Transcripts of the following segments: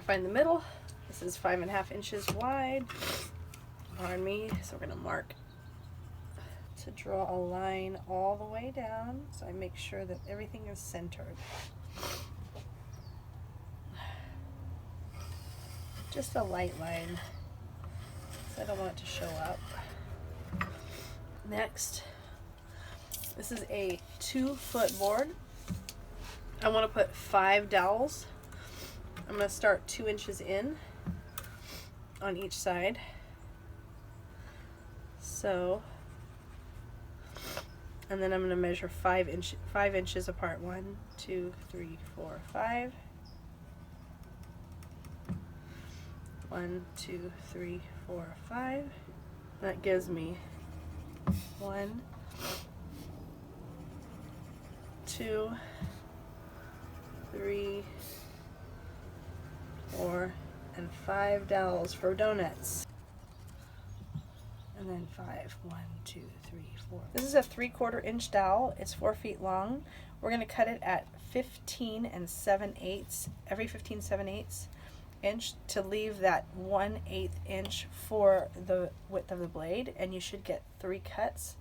find the middle. This is 5.5 inches wide. Pardon me. So we're going to mark to draw a line all the way down, so I make sure that everything is centered. Just a light line, so I don't want it to show up. Next, this is a 2-foot board. I want to put 5 dowels. I'm going to start 2 inches in on each side. So, and then I'm going to measure 5 inches apart. 1, 2, 3, 4, 5. 1, 2, 3, 4, 5. That gives me 1, 2, 3, 4, and 5 dowels for donuts. And then 5. 1, 2, 3, 4. This is a 3/4 inch dowel. It's 4 feet long. We're going to cut it at 15 7/8, every 15 7/8 inch, to leave that 1/8 inch for the width of the blade, and you should get 3 cuts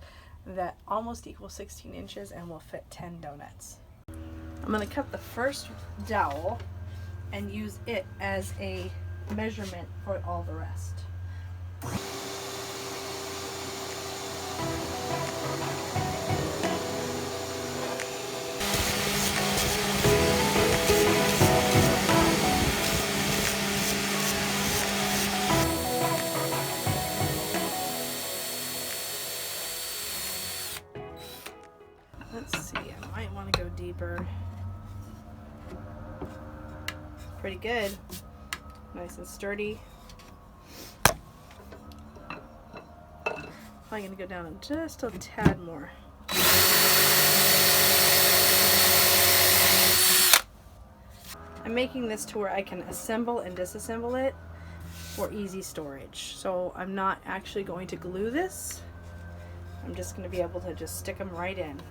that almost equal 16 inches and will fit 10 donuts. I'm going to cut the first dowel and use it as a measurement for all the rest. Let's see, I might want to go deeper. Pretty good. Nice and sturdy. I'm going to go down just a tad more. I'm making this to where I can assemble and disassemble it for easy storage. So I'm not actually going to glue this. I'm just going to be able to just stick them right in.